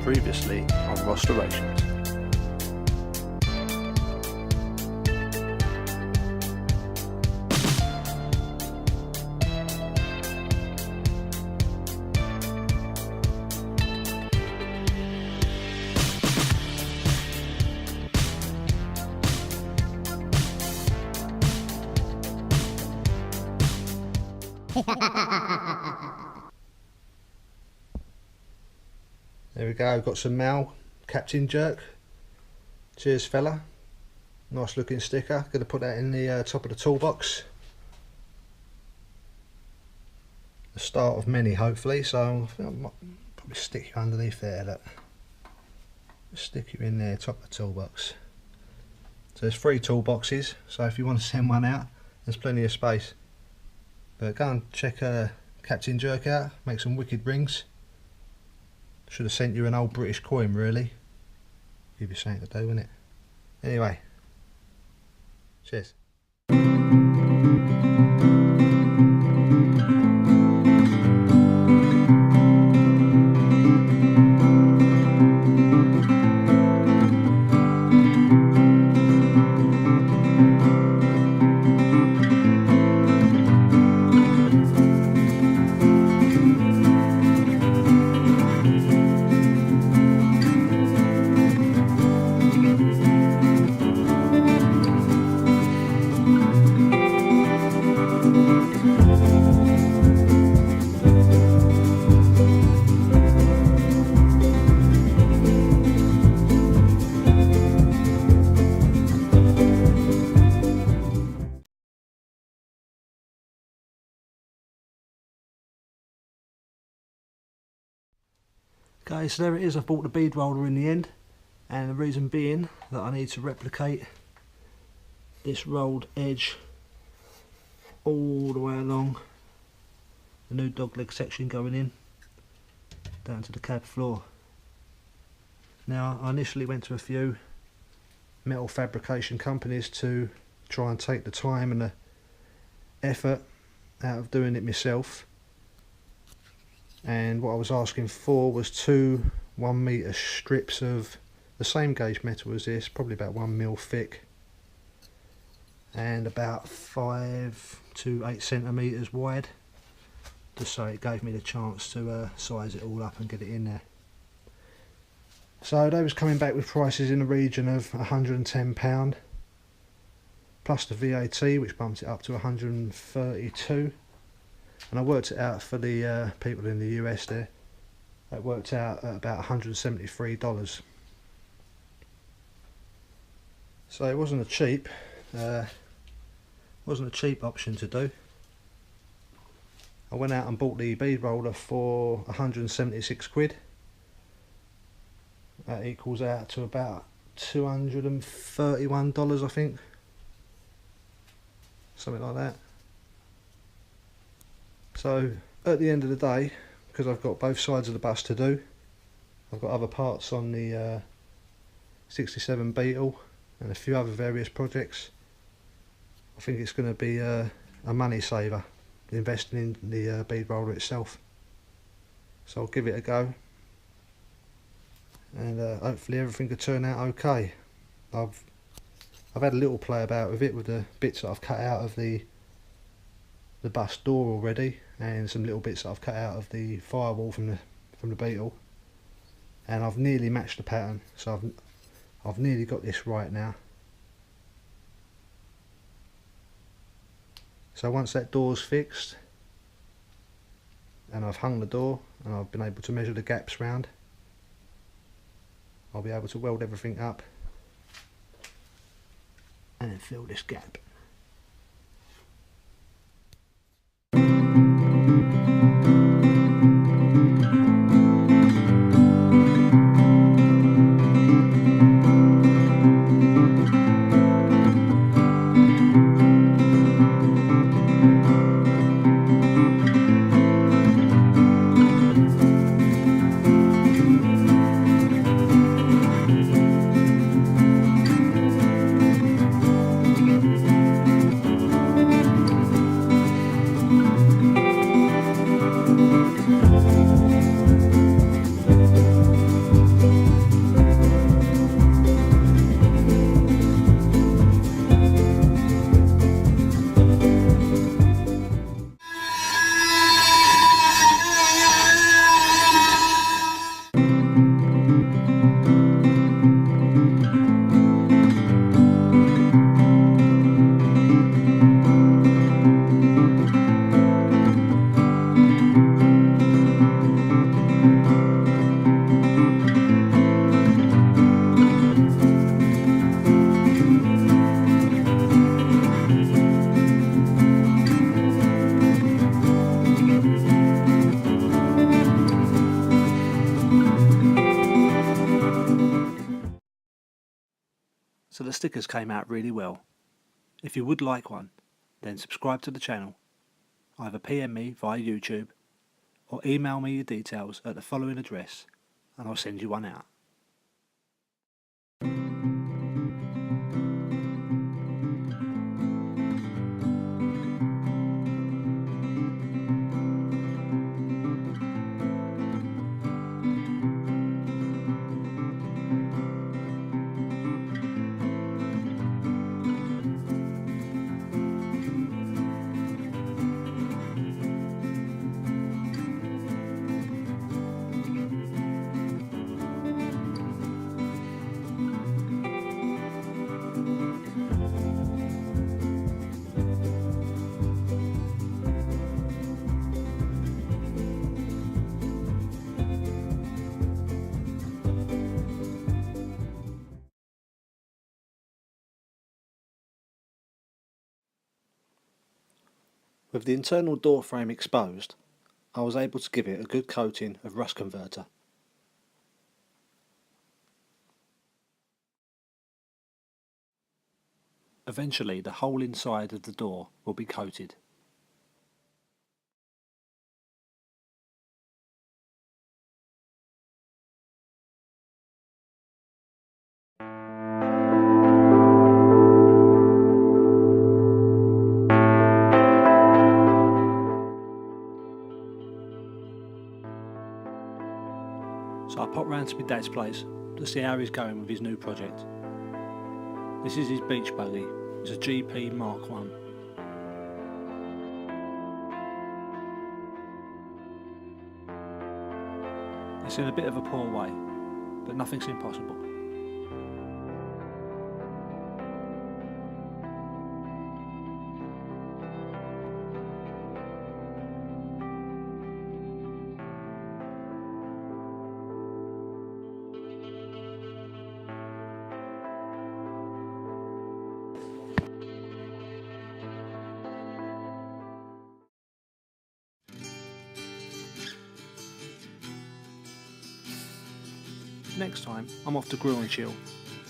Previously on Restorations. There we go, got some mail, Captain Jerk. Cheers fella. Nice looking sticker, gonna put that in the top of the toolbox. The start of many hopefully, so I think I might probably stick you underneath there, look. Just stick you in there, top of the toolbox. So there's 3 toolboxes, so if you want to send one out, there's plenty of space. But go and check Captain Jerk out, make some wicked rings. Should have sent you an old British coin really. Give you something to do, wouldn't it? Anyway, cheers. Okay, so there it is. I bought the bead roller in the end, and the reason being that I need to replicate this rolled edge all the way along the new dogleg section going in down to the cab floor. Now I initially went to a few metal fabrication companies to try and take the time and the effort out of doing it myself. And what I was asking for was 2 1-metre strips of the same gauge metal as this, probably about 1 mil thick, and about 5 to 8 centimetres wide, just so it gave me the chance to size it all up and get it in there. So they was coming back with prices in the region of £110 plus the VAT, which bumped it up to 132. And I worked it out for the people in the US there. It worked out at about $173. So it wasn't a cheap option to do. I went out and bought the bead roller for 176 quid. That equals out to about $231, I think. Something like that. So at the end of the day, because I've got both sides of the bus to do, I've got other parts on the 67 Beetle and a few other various projects, I think it's going to be a money saver investing in the bead roller itself. So I'll give it a go, and hopefully everything will turn out okay. I've had a little play about with it, with the bits that I've cut out of the bus door already, and some little bits that I've cut out of the firewall from the Beetle, and I've nearly matched the pattern, so I've nearly got this right now. So once that door's fixed and I've hung the door and I've been able to measure the gaps round, I'll be able to weld everything up and then fill this gap. so the stickers came out really well. If you would like one, then subscribe to the channel. Either PM me via YouTube or email me your details at the following address and I'll send you one out. With the internal door frame exposed, I was able to give it a good coating of rust converter. Eventually the whole inside of the door will be coated. So I popped round to my dad's place to see how he's going with his new project. This is his beach buggy. It's a GP Mark 1. It's in a bit of a poor way, but nothing's impossible. Next time, I'm off to Grill and Chill.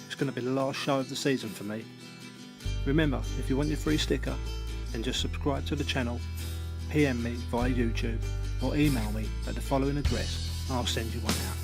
It's going to be the last show of the season for me. Remember, if you want your free sticker, then just subscribe to the channel, PM me via YouTube, or email me at the following address and I'll send you one out.